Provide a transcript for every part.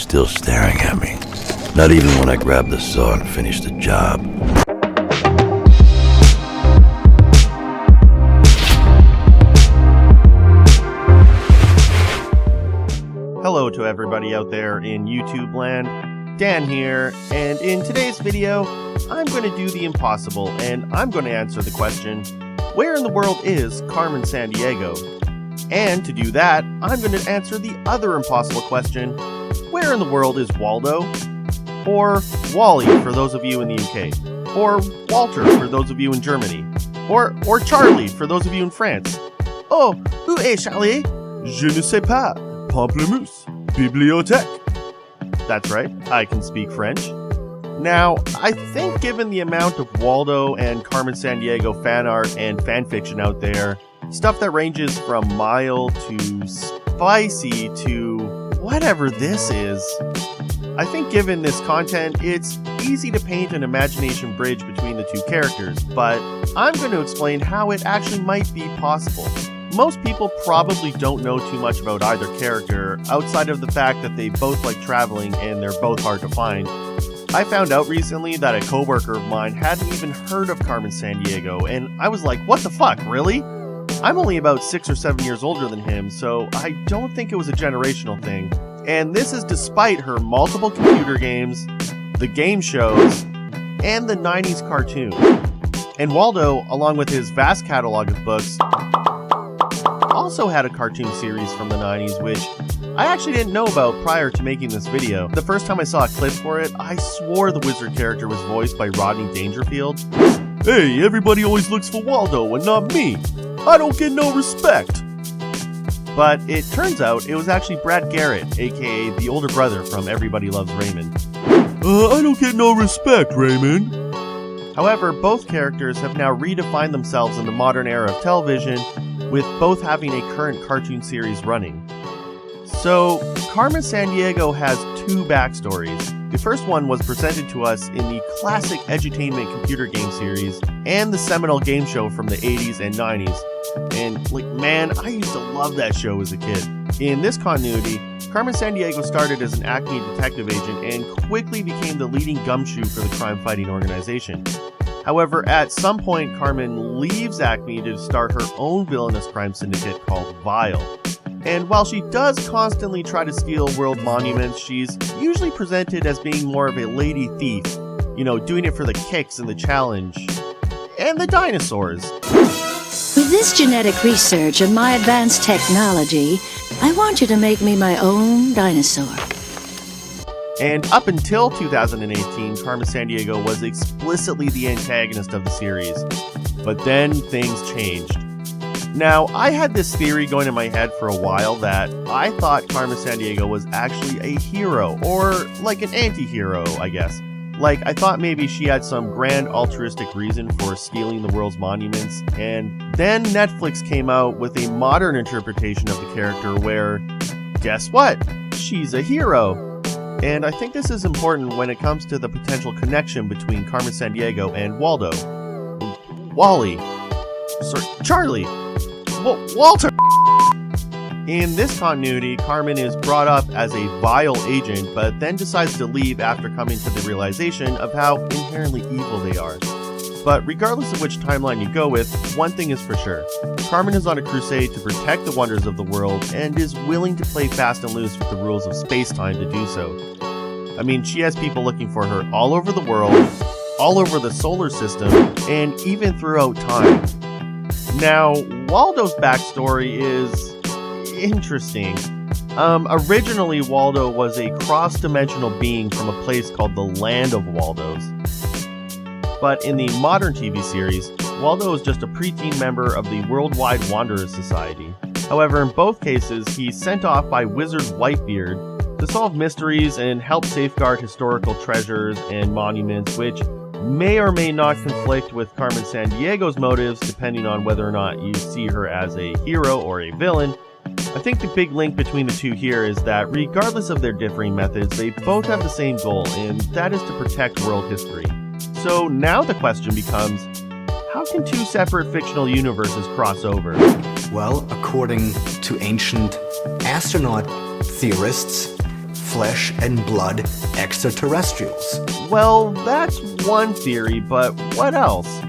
still staring at me. Not even when I grabbed the saw and finished the job. Hello to everybody out there in YouTube land. Dan here, and in today's video, I'm going to do the impossible, and I'm going to answer the question, where in the world is Carmen Sandiego? And to do that, I'm going to answer the other impossible question, where in the world is Waldo? Or Wally for those of you in the UK, or Walter for those of you in Germany, or Charlie for those of you in France. Oh, où est Charlie? Je ne sais pas. Pamplemousse. Bibliothèque. That's right, I can speak French. Now, I think given the amount of Waldo and Carmen Sandiego fan art and fanfiction out there, stuff that ranges from mild to spicy to whatever this is, I think given this content, it's easy to paint an imagination bridge between the two characters, but I'm going to explain how it actually might be possible. Most people probably don't know too much about either character, outside of the fact that they both like traveling and they're both hard to find. I found out recently that a coworker of mine hadn't even heard of Carmen Sandiego, and I was like, what the fuck, really? I'm only about 6 or 7 years older than him, so I don't think it was a generational thing. And this is despite her multiple computer games, the game shows, and the 90s cartoon. And Waldo, along with his vast catalog of books, also had a cartoon series from the 90s, which I actually didn't know about prior to making this video. The first time I saw a clip for it, I swore the wizard character was voiced by Rodney Dangerfield. Hey, everybody always looks for Waldo and not me. I don't get no respect. But it turns out it was actually Brad Garrett, aka the older brother from Everybody Loves Raymond. I don't get no respect, Raymond. However, both characters have now redefined themselves in the modern era of television, with both having a current cartoon series running. So, Carmen Sandiego has two backstories. The first one was presented to us in the classic edutainment computer game series and the seminal game show from the 80s and 90s. And, man, I used to love that show as a kid. In this continuity, Carmen Sandiego started as an Acme detective agent and quickly became the leading gumshoe for the crime-fighting organization. However, at some point, Carmen leaves Acme to start her own villainous crime syndicate called Vile. And while she does constantly try to steal world monuments, she's usually presented as being more of a lady thief, doing it for the kicks and the challenge, and the dinosaurs. With this genetic research and my advanced technology, I want you to make me my own dinosaur. And up until 2018, Carmen Sandiego was explicitly the antagonist of the series. But then things changed. Now, I had this theory going in my head for a while that I thought Carmen Sandiego was actually a hero, or like an anti-hero, I guess. Like, I thought maybe she had some grand altruistic reason for stealing the world's monuments, and then Netflix came out with a modern interpretation of the character where, guess what? She's a hero. And I think this is important when it comes to the potential connection between Carmen Sandiego and Waldo. Wally. Charlie. Walter. In this continuity, Carmen is brought up as a vile agent, but then decides to leave after coming to the realization of how inherently evil they are. But regardless of which timeline you go with, one thing is for sure. Carmen is on a crusade to protect the wonders of the world and is willing to play fast and loose with the rules of space-time to do so. I mean, she has people looking for her all over the world, all over the solar system, and even throughout time. Now, Waldo's backstory is interesting. Originally, Waldo was a cross-dimensional being from a place called the Land of Waldos. But in the modern TV series, Waldo is just a preteen member of the Worldwide Wanderers Society. However, in both cases, he's sent off by Wizard Whitebeard to solve mysteries and help safeguard historical treasures and monuments, which may or may not conflict with Carmen Sandiego's motives, depending on whether or not you see her as a hero or a villain. I think the big link between the two here is that regardless of their differing methods, they both have the same goal, and that is to protect world history. So now the question becomes, how can two separate fictional universes cross over? Well, according to ancient astronaut theorists, flesh and blood extraterrestrials. Well, that's one theory, but what else?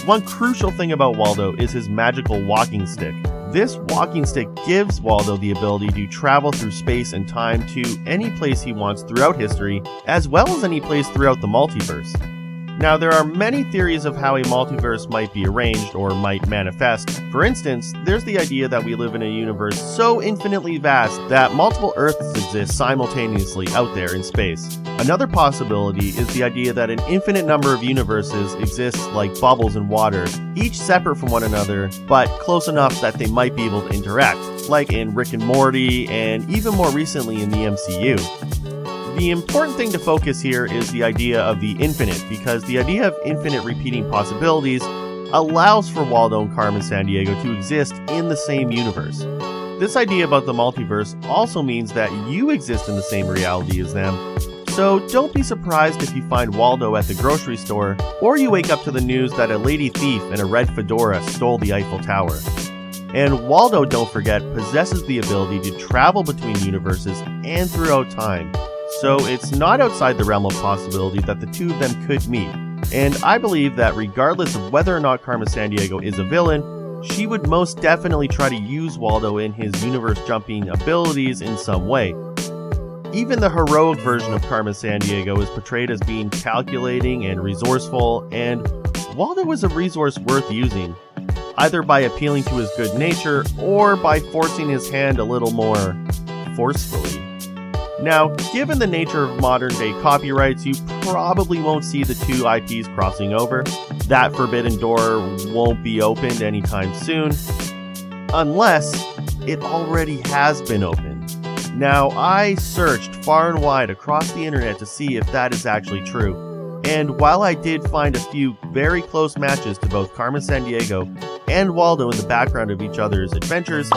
One crucial thing about Waldo is his magical walking stick. This walking stick gives Waldo the ability to travel through space and time to any place he wants throughout history, as well as any place throughout the multiverse. Now, there are many theories of how a multiverse might be arranged or might manifest. For instance, there's the idea that we live in a universe so infinitely vast that multiple Earths exist simultaneously out there in space. Another possibility is the idea that an infinite number of universes exist like bubbles in water, each separate from one another, but close enough that they might be able to interact, like in Rick and Morty and even more recently in the MCU. The important thing to focus here is the idea of the infinite, because the idea of infinite repeating possibilities allows for Waldo and Carmen Sandiego to exist in the same universe. This idea about the multiverse also means that you exist in the same reality as them, so don't be surprised if you find Waldo at the grocery store, or you wake up to the news that a lady thief in a red fedora stole the Eiffel Tower. And Waldo, don't forget, possesses the ability to travel between universes and throughout time. So it's not outside the realm of possibility that the two of them could meet. And I believe that regardless of whether or not Carmen Sandiego is a villain, she would most definitely try to use Waldo in his universe-jumping abilities in some way. Even the heroic version of Carmen Sandiego is portrayed as being calculating and resourceful, and Waldo is a resource worth using, either by appealing to his good nature or by forcing his hand a little more forcefully. Now, given the nature of modern-day copyrights, you probably won't see the two IPs crossing over. That forbidden door won't be opened anytime soon, unless it already has been opened. Now, I searched far and wide across the internet to see if that is actually true, and while I did find a few very close matches to both Carmen Sandiego and Waldo in the background of each other's adventures,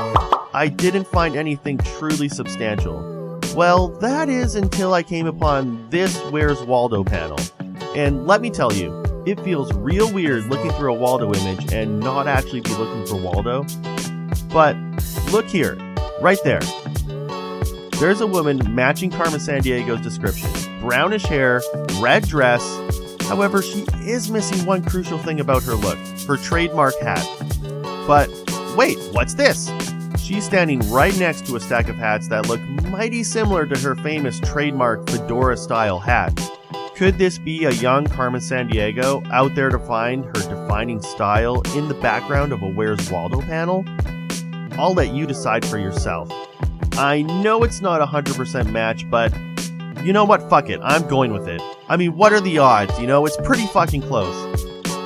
I didn't find anything truly substantial. Well, that is until I came upon this Where's Waldo panel. And let me tell you, it feels real weird looking through a Waldo image and not actually be looking for Waldo. But look here, right there. There's a woman matching Carmen Sandiego's description. Brownish hair, red dress. However, she is missing one crucial thing about her look, her trademark hat. But wait, what's this? She's standing right next to a stack of hats that look mighty similar to her famous trademark fedora-style hat. Could this be a young Carmen Sandiego out there to find her defining style in the background of a Where's Waldo panel? I'll let you decide for yourself. I know it's not a 100% match, but you know what? Fuck it. I'm going with it. I mean, what are the odds? You know, it's pretty fucking close.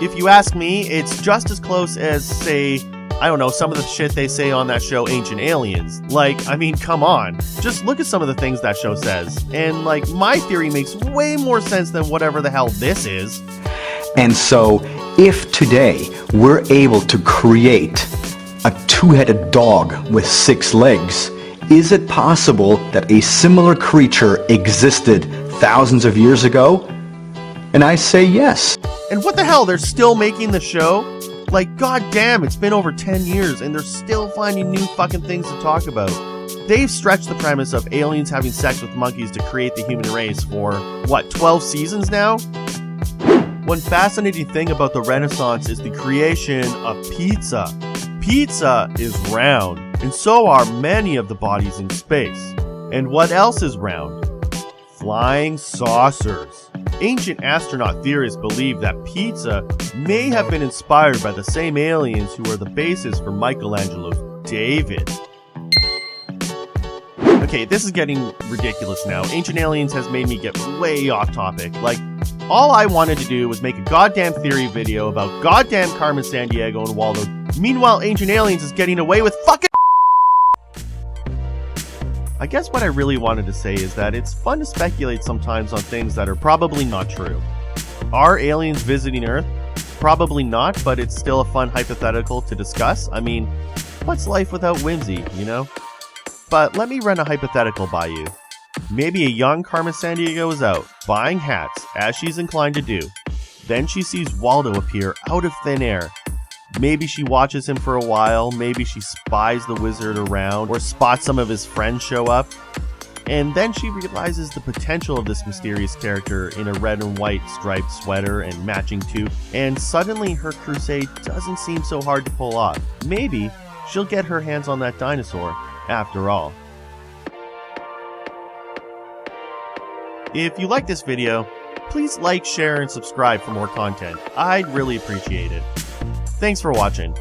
If you ask me, it's just as close as, say, I don't know, some of the shit they say on that show, Ancient Aliens. Like, I mean, come on. Just look at some of the things that show says. And, like, my theory makes way more sense than whatever the hell this is. And so, if today we're able to create a two-headed dog with 6 legs, is it possible that a similar creature existed thousands of years ago? And I say yes. And what the hell, they're still making the show? Like, goddamn, it's been over 10 years and they're still finding new fucking things to talk about. They've stretched the premise of aliens having sex with monkeys to create the human race for, what, 12 seasons now? One fascinating thing about the Renaissance is the creation of pizza. Pizza is round, and so are many of the bodies in space. And what else is round? Flying saucers. Ancient astronaut theorists believe that pizza may have been inspired by the same aliens who are the basis for Michelangelo's David. Okay, this is getting ridiculous now. Ancient Aliens has made me get way off topic. Like, all I wanted to do was make a goddamn theory video about goddamn Carmen Sandiego and Waldo. Meanwhile, Ancient Aliens is getting away with fucking I guess what I really wanted to say is that it's fun to speculate sometimes on things that are probably not true. Are aliens visiting Earth? Probably not, but it's still a fun hypothetical to discuss. I mean, what's life without whimsy, you know? But let me run a hypothetical by you. Maybe a young Carmen Sandiego is out, buying hats, as she's inclined to do. Then she sees Waldo appear out of thin air. Maybe she watches him for a while, maybe she spies the wizard around, or spots some of his friends show up. And then she realizes the potential of this mysterious character in a red and white striped sweater and matching toque, and suddenly her crusade doesn't seem so hard to pull off. Maybe she'll get her hands on that dinosaur after all. If you like this video, please like, share, and subscribe for more content. I'd really appreciate it. Thanks for watching.